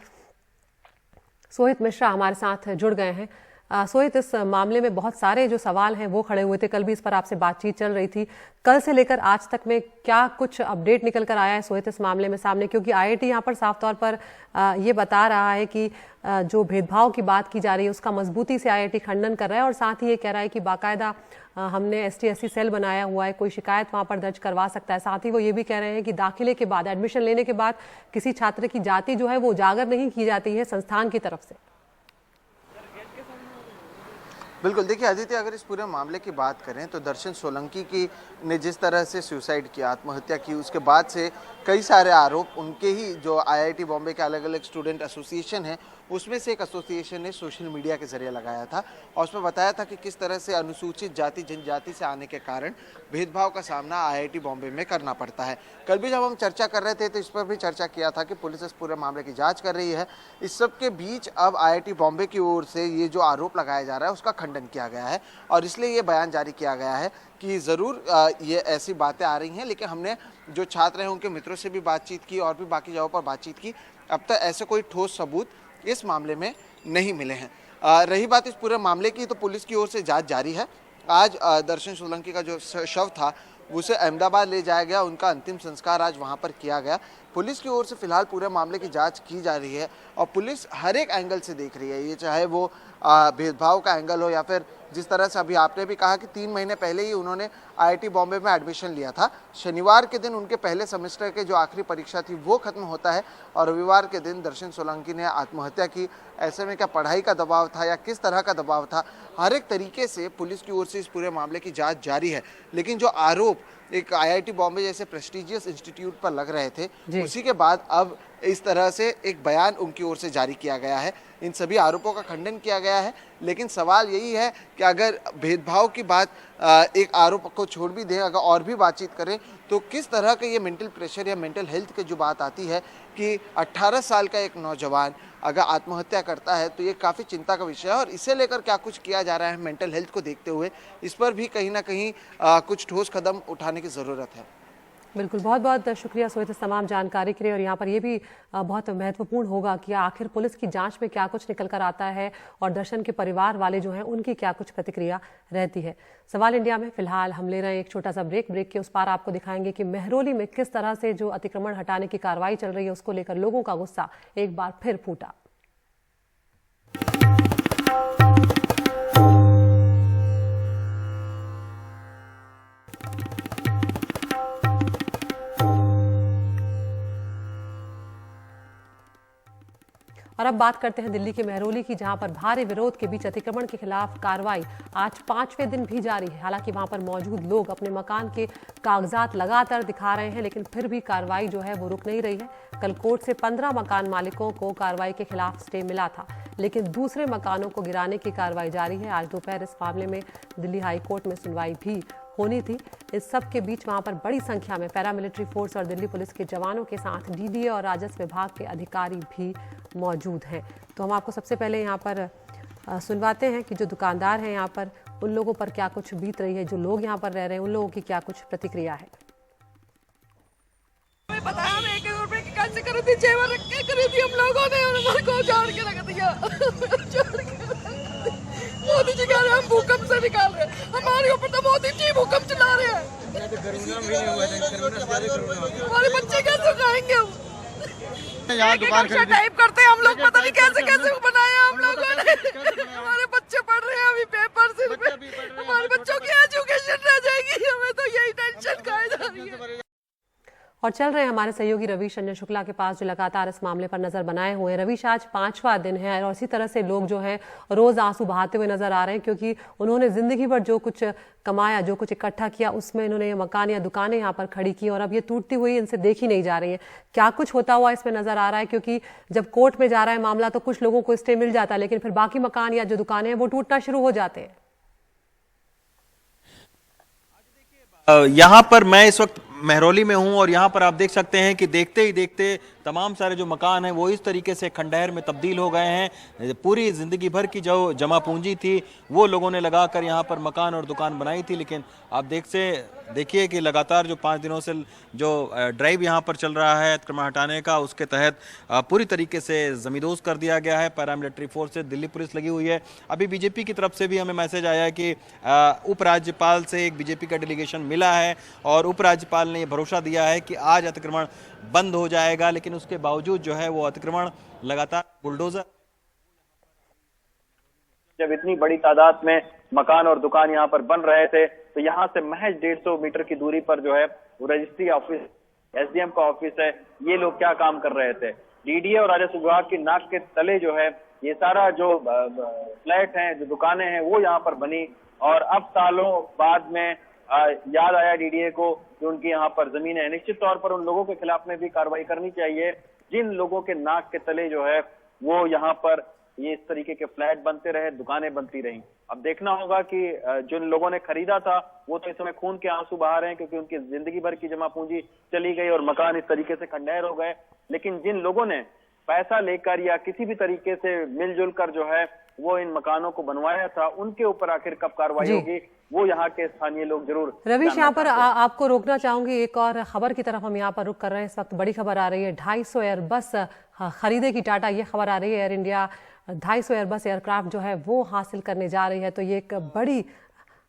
सोहित मिश्रा हमारे साथ जुड़ गए हैं। सोहित, इस मामले में बहुत सारे जो सवाल हैं वो खड़े हुए थे, कल भी इस पर आपसे बातचीत चल रही थी। कल से लेकर आज तक में क्या कुछ अपडेट निकल कर आया है सोहित इस मामले में सामने? क्योंकि IIT यहाँ पर साफ तौर पर ये बता रहा है कि जो भेदभाव की बात की जा रही है उसका मजबूती से IIT खंडन कर रहा है और साथ ही ये कह रहा है कि बाकायदा हमने ST-SC सेल बनाया हुआ है, कोई शिकायत वहाँ पर दर्ज करवा सकता है। साथ ही वो ये भी कह रहे हैं कि दाखिले के बाद, एडमिशन लेने के बाद किसी छात्र की जाति जो है वो उजागर नहीं की जाती है संस्थान की तरफ से। बिल्कुल, देखिए आदित्य, अगर इस पूरे मामले की बात करें तो दर्शन सोलंकी ने जिस तरह से सुसाइड किया, आत्महत्या की, उसके बाद से कई सारे आरोप उनके ही जो IIT बॉम्बे के अलग अलग स्टूडेंट एसोसिएशन हैं उसमें से एक एसोसिएशन ने सोशल मीडिया के जरिए लगाया था और उसमें बताया था कि किस तरह से अनुसूचित जाति जनजाति से आने के कारण भेदभाव का सामना IIT बॉम्बे में करना पड़ता है। कल भी जब हम चर्चा कर रहे थे तो इस पर भी चर्चा किया था कि पुलिस इस पूरे मामले की जांच कर रही है। इस सब के बीच अब IIT बॉम्बे की ओर से ये जो आरोप लगाया जा रहा है उसका खंडन किया गया है और इसलिए ये बयान जारी किया गया है कि ज़रूर ये ऐसी बातें आ रही हैं, लेकिन हमने जो छात्र हैं उनके मित्रों से भी बातचीत की और भी बाकी जगहों पर बातचीत की। अब तक ऐसे कोई ठोस सबूत इस मामले में नहीं मिले हैं। रही बात इस पूरे मामले की, तो पुलिस की ओर से जांच जारी है। आज दर्शन सोलंकी का जो शव था उसे अहमदाबाद ले जाया गया, उनका अंतिम संस्कार आज वहां पर किया गया। पुलिस की ओर से फिलहाल पूरे मामले की जांच की जा रही है और पुलिस हर एक एंगल से देख रही है, ये चाहे वो भेदभाव का एंगल हो या फिर जिस तरह से अभी आपने भी कहा कि 3 महीने पहले ही उन्होंने IIT बॉम्बे में एडमिशन लिया था। शनिवार के दिन उनके पहले सेमेस्टर के जो आखिरी परीक्षा थी वो खत्म होता है और रविवार के दिन दर्शन सोलंकी ने आत्महत्या की। ऐसे में क्या पढ़ाई का दबाव था या किस तरह का दबाव था, हर एक तरीके से पुलिस की ओर से इस पूरे मामले की जांच जारी है। लेकिन जो आरोप एक IIT बॉम्बे जैसे प्रेस्टिजियस इंस्टीट्यूट पर लग रहे थे, उसी के बाद अब इस तरह से एक बयान उनकी ओर से जारी किया गया है। इन सभी आरोपों का खंडन किया गया है, लेकिन सवाल यही है कि अगर भेदभाव की बात एक आरोप को छोड़ भी दें, अगर और भी बातचीत करें तो किस तरह का ये मेंटल प्रेशर या मेंटल हेल्थ की जो बात आती है कि 18 साल का एक नौजवान अगर आत्महत्या करता है तो ये काफ़ी चिंता का विषय है और इसे लेकर क्या कुछ किया जा रहा है मेंटल हेल्थ को देखते हुए, इस पर भी कहीं ना कहीं कुछ ठोस कदम उठाने की ज़रूरत है। बिल्कुल, बहुत बहुत शुक्रिया सोहित इस तमाम जानकारी के लिए। और यहाँ पर ये भी बहुत महत्वपूर्ण होगा कि आखिर पुलिस की जांच में क्या कुछ निकल कर आता है और दर्शन के परिवार वाले जो हैं उनकी क्या कुछ प्रतिक्रिया रहती है। सवाल इंडिया में फिलहाल हम ले रहे हैं एक छोटा सा ब्रेक के उस पार आपको दिखाएंगे कि मेहरौली में किस तरह से जो अतिक्रमण हटाने की कार्रवाई चल रही है उसको लेकर लोगों का गुस्सा एक बार फिर फूटा। और अब बात करते हैं दिल्ली के मेहरौली की, जहां पर भारी विरोध के बीच अतिक्रमण के खिलाफ कार्रवाई आज 5वें दिन भी जारी है। हालांकि वहां पर मौजूद लोग अपने मकान के कागजात लगातार दिखा रहे हैं, लेकिन फिर भी कार्रवाई जो है वो रुक नहीं रही है। कल कोर्ट से 15 मकान मालिकों को कार्रवाई के खिलाफ स्टे मिला था, लेकिन दूसरे मकानों को गिराने की कार्रवाई जारी है। आज दोपहर इस मामले में दिल्ली हाई कोर्ट में सुनवाई भी होनी थी। इस सब के बीच वहां पर बड़ी संख्या में पैरामिलिट्री फोर्स और दिल्ली पुलिस के जवानों के साथ DDA और राजस्व विभाग के अधिकारी भी मौजूद हैं। तो हम आपको सबसे पहले यहाँ पर सुनवाते हैं कि जो दुकानदार हैं यहाँ पर, उन लोगों पर क्या कुछ बीत रही है, जो लोग यहाँ पर रह रहे हैं उन लोगों की क्या कुछ प्रतिक्रिया है। हमें पता है हम 1 रुपए का ऐसे करी थी, जेवर रख के करी थी हम लोगों ने, और हमारे को उजाड़ के रख दिया। मोदी जी कह रहे हैं हम भूकंप से निकाल रहे हैं, हमारे ऊपर तो मोदी जी भूकंप चला रहे हैं। हमारे बच्चे कैसे खाएंगे हम? यहाँ दुकान टाइप करते हैं हम लोग, पता नहीं कैसे कैसे बनाया हम लोगों ने। हमारे बच्चे पढ़ रहे हैं अभी पेपर सिर पे, हमारे बच्चों की एजुकेशन रह जाएगी, हमें तो यही टेंशन खाई जा रही है। और चल रहे हैं हमारे सहयोगी रवीश रंजन शुक्ला के पास, जो लगातार इस मामले पर नजर बनाए हुए हैं। रवीश, आज 5वां दिन है और इसी तरह से लोग जो हैं रोज आंसू बहाते हुए नजर आ रहे हैं, क्योंकि उन्होंने जिंदगी भर जो कुछ कमाया, जो कुछ इकट्ठा किया, उसमें इन्होंने मकान या दुकानें यहाँ पर खड़ी की और अब ये टूटती हुई इनसे देखी नहीं जा रही है। क्या कुछ होता हुआ इसमें नजर आ रहा है? क्योंकि जब कोर्ट में जा रहा है मामला तो कुछ लोगों को स्टे मिल जाता है, लेकिन फिर बाकी मकान या जो दुकानें हैं वो टूटना शुरू हो जाते हैं। यहाँ पर मैं इस वक्त महरौली में हूँ और यहाँ पर आप देख सकते हैं कि देखते ही देखते तमाम सारे जो मकान हैं वो इस तरीके से खंडहर में तब्दील हो गए हैं। पूरी ज़िंदगी भर की जो जमा पूंजी थी वो लोगों ने लगाकर यहाँ पर मकान और दुकान बनाई थी, लेकिन आप देखिए कि लगातार जो 5 दिनों से जो ड्राइव यहाँ पर चल रहा है अतिक्रमण हटाने का, उसके तहत पूरी तरीके से जमींदोज कर दिया गया है। पैरामिलिट्री फोर्स से दिल्ली पुलिस लगी हुई है। अभी बीजेपी की तरफ से भी हमें मैसेज आया है कि उपराज्यपाल से एक बीजेपी का डेलीगेशन मिला है और उपराज्यपाल ने ये भरोसा दिया है कि आज अतिक्रमण बंद हो जाएगा, लेकिन उसके बावजूद जो है वो अतिक्रमण लगातार बुलडोजर। जब इतनी बड़ी तादाद में मकान और दुकान यहाँ पर बन रहे थे तो यहाँ से महज 150 मीटर की दूरी पर जो है वो रजिस्ट्री ऑफिस, एसडीएम का ऑफिस है। ये लोग क्या काम कर रहे थे? डीडीए और राजस्व विभाग की नाक के तले जो है ये सारा जो फ्लैट हैं, जो दुकानें हैं, वो यहाँ पर बनी और अब सालों बाद में याद आया डीडीए को कि उनकी यहाँ पर जमीन है। निश्चित तौर पर उन लोगों के खिलाफ में भी कार्रवाई करनी चाहिए जिन लोगों के नाक के तले जो है वो यहाँ पर ये इस तरीके के फ्लैट बनते रहे, दुकानें बनती रहीं। अब देखना होगा कि जिन लोगों ने खरीदा था वो तो इस समय खून के आंसू बहा रहे हैं क्योंकि उनकी जिंदगी भर की जमा पूंजी चली गई और मकान इस तरीके से खंडहर हो गए। लेकिन जिन लोगों ने पैसा लेकर या किसी भी तरीके से मिलजुल कर जो है वो इन मकानों को बनवाया था, उनके ऊपर आखिर कब कार्रवाई होगी वो यहाँ के स्थानीय लोग जरूर। रवीश, यहाँ पर आपको रोकना चाहूंगी, एक और खबर की तरफ हम यहाँ पर रुक कर रहे हैं। इस वक्त बड़ी खबर आ रही है, 250 एयरबस खरीदे की टाटा, ये खबर आ रही है। एयर इंडिया 250 एयरबस एयरक्राफ्ट जो है वो हासिल करने जा रही है, तो ये एक बड़ी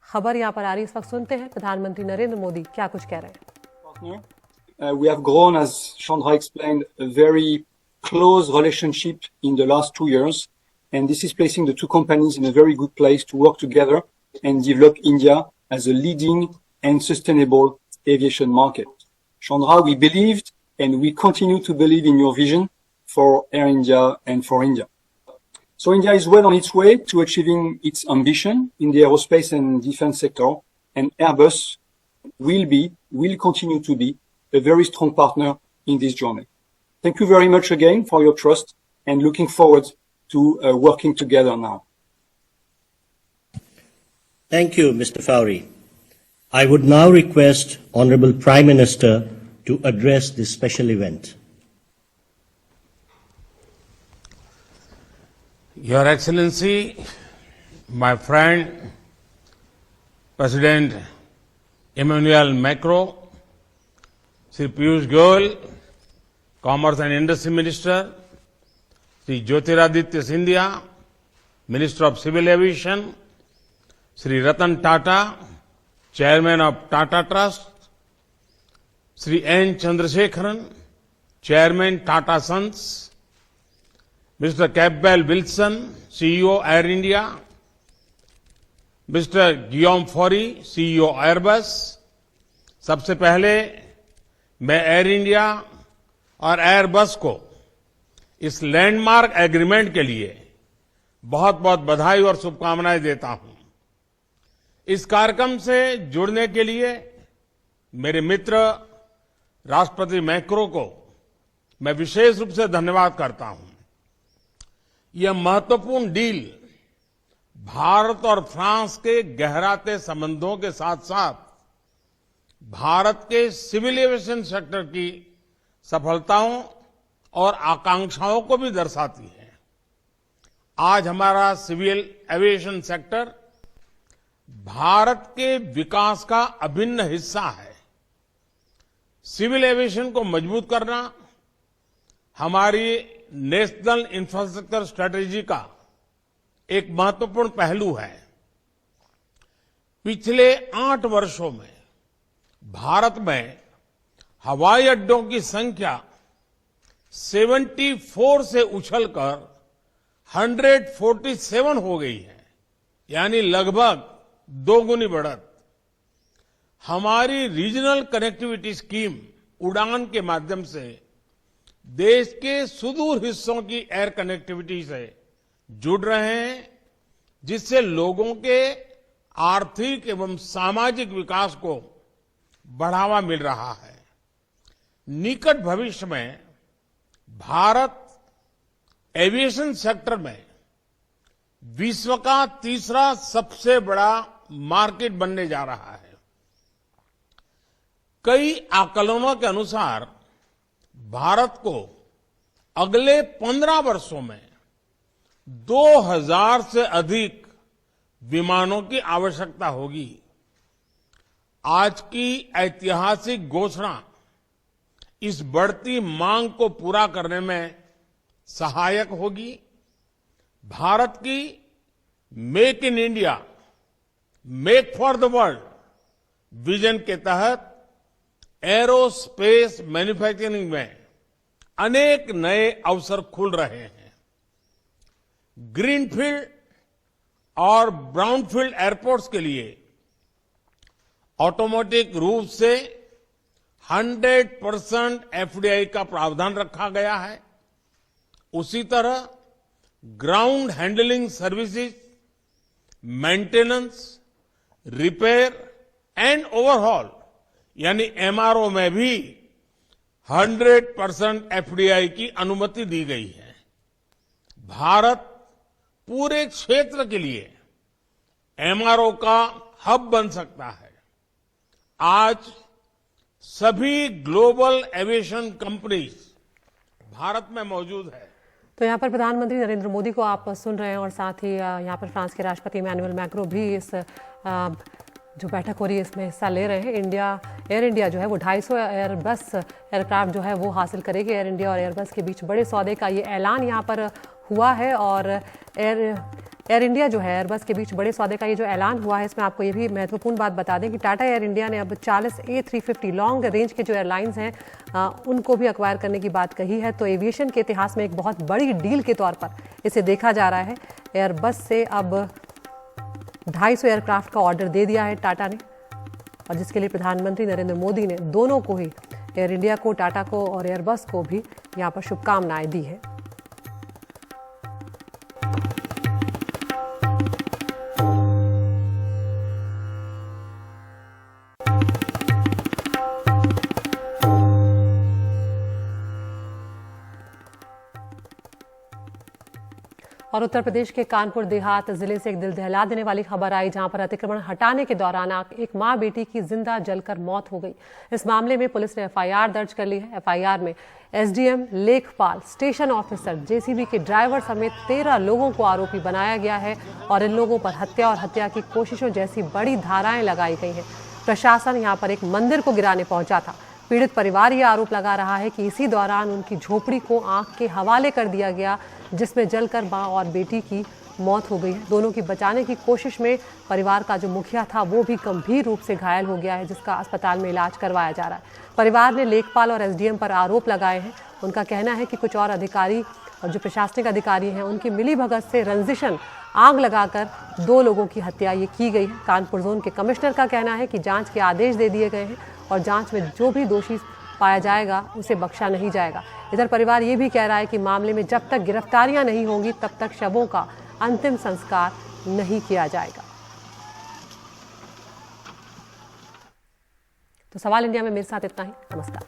खबर यहाँ पर आ रही है। इस वक्त सुनते हैं प्रधानमंत्री नरेंद्र मोदी क्या कुछ कह रहे हैं। We have grown, as Chandra explained, a very close relationship in the last 2 years, and this is placing the two companies in a very good place to work together and develop India as a leading and sustainable aviation market. Chandra, we believed and we continue to believe in your vision for Air India and for India. So India is well on its way to achieving its ambition in the aerospace and defense sector, and Airbus will continue to be a very strong partner in this journey. Thank you very much again for your trust and looking forward to working together now. Thank you, Mr. Fowry. I would now request Honorable Prime Minister to address this special event. Your Excellency, my friend, President Emmanuel Macron, Sri Piyush Goyal, Commerce and Industry Minister, Sri Jyotiraditya Scindia, Minister of Civil Aviation, Sri Ratan Tata, Chairman of Tata Trust, Sri N. Chandrasekharan, Chairman Tata Sons, Mr. Campbell Wilson, CEO Air India, Mr. Guillaume Faury, CEO Airbus। सबसे पहले मैं air India और Airbus को इस landmark agreement के लिए बहुत बहुत बधाई और शुभकामनाएं देता हूं। इस कार्यक्रम से जुड़ने के लिए मेरे मित्र राष्ट्रपति मैक्रो को मैं विशेष रूप से धन्यवाद करता हूं। यह महत्वपूर्ण डील भारत और फ्रांस के गहराते संबंधों के साथ साथ भारत के सिविल एविएशन सेक्टर की सफलताओं और आकांक्षाओं को भी दर्शाती है। आज हमारा सिविल एविएशन सेक्टर भारत के विकास का अभिन्न हिस्सा है। सिविल एविएशन को मजबूत करना हमारी नेशनल इंफ्रास्ट्रक्चर स्ट्रेटेजी का एक महत्वपूर्ण पहलू है। पिछले 8 वर्षों में भारत में हवाई अड्डों की संख्या 74 से उछलकर 147 हो गई है, यानी लगभग 2 गुनी बढ़त। हमारी रीजनल कनेक्टिविटी स्कीम उड़ान के माध्यम से देश के सुदूर हिस्सों की एयर कनेक्टिविटी से जुड़ रहे हैं, जिससे लोगों के आर्थिक एवं सामाजिक विकास को बढ़ावा मिल रहा है। निकट भविष्य में भारत एविएशन सेक्टर में विश्व का तीसरा सबसे बड़ा मार्केट बनने जा रहा है। कई आकलनों के अनुसार भारत को अगले 15 वर्षों में 2000 से अधिक विमानों की आवश्यकता होगी। आज की ऐतिहासिक घोषणा इस बढ़ती मांग को पूरा करने में सहायक होगी। भारत की make in India, make for the world vision के तहत एरोस्पेस मैन्युफैक्चरिंग में अनेक नए अवसर खुल रहे हैं। ग्रीनफील्ड और ब्राउनफील्ड एयरपोर्ट्स के लिए ऑटोमेटिक रूप से 100% एफडीआई का प्रावधान रखा गया है। उसी तरह ground handling services, maintenance, repair and overhaul यानी एमआरओ में भी 100% एफडीआई की अनुमति दी गई है। भारत पूरे क्षेत्र के लिए एमआरओ का हब बन सकता है। आज सभी ग्लोबल एविएशन कंपनीज भारत में मौजूद है। तो यहाँ पर प्रधानमंत्री नरेंद्र मोदी को आप सुन रहे हैं और साथ ही यहाँ पर फ्रांस के राष्ट्रपति इमैनुअल मैक्रो भी इस जो बैठक हो रही है इसमें हिस्सा ले रहे हैं। एयर इंडिया जो है वो 250 एयरबस एयरक्राफ्ट जो है वो हासिल करेगी। एयर इंडिया और एयरबस के बीच बड़े सौदे का ये ऐलान यहाँ पर हुआ है और एयर इंडिया जो है एयरबस के बीच बड़े सौदे का ये जो ऐलान हुआ है, इसमें आपको ये भी महत्वपूर्ण बात बता दें कि टाटा एयर इंडिया ने अब 40 A350 लॉन्ग रेंज के जो एयरलाइंस हैं उनको भी अक्वायर करने की बात कही है। तो एविएशन के इतिहास में एक बहुत बड़ी डील के तौर पर इसे देखा जा रहा है। एयरबस से अब 250 एयरक्राफ्ट का ऑर्डर दे दिया है टाटा ने, और जिसके लिए प्रधानमंत्री नरेंद्र मोदी ने दोनों को ही, एयर इंडिया को, टाटा को और एयरबस को भी यहाँ पर शुभकामनाएं दी है। और उत्तर प्रदेश के कानपुर देहात जिले से एक दिल दहला देने वाली खबर आई, जहां पर अतिक्रमण हटाने के दौरान एक मां बेटी की जिंदा जलकर मौत हो गई। इस मामले में पुलिस ने एफआईआर दर्ज कर ली है। एफआईआर में एसडीएम, लेखपाल, स्टेशन ऑफिसर, जेसीबी के ड्राइवर समेत 13 लोगों को आरोपी बनाया गया है और इन लोगों पर हत्या और हत्या की कोशिशों जैसी बड़ी धाराएं लगाई गई हैं। प्रशासन यहां पर एक मंदिर को गिराने पहुंचा था। पीड़ित परिवार ये आरोप लगा रहा है कि इसी दौरान उनकी झोपड़ी को आग के हवाले कर दिया गया, जिसमें जलकर मां और बेटी की मौत हो गई है। दोनों की बचाने की कोशिश में परिवार का जो मुखिया था वो भी गंभीर रूप से घायल हो गया है, जिसका अस्पताल में इलाज करवाया जा रहा है। परिवार ने लेखपाल और एसडीएम पर आरोप लगाए हैं। उनका कहना है कि कुछ और अधिकारी और जो प्रशासनिक अधिकारी हैं उनकी मिलीभगत से रंजिशन आग लगाकर 2 लोगों की हत्या ये की गई है। कानपुर जोन के कमिश्नर का कहना है कि जांच के आदेश दे दिए गए हैं और जांच में जो भी दोषी पाया जाएगा उसे बख्शा नहीं जाएगा। इधर परिवार ये भी कह रहा है कि मामले में जब तक गिरफ्तारियां नहीं होंगी तब तक शवों का अंतिम संस्कार नहीं किया जाएगा। तो सवाल इंडिया में मेरे साथ इतना ही। नमस्कार।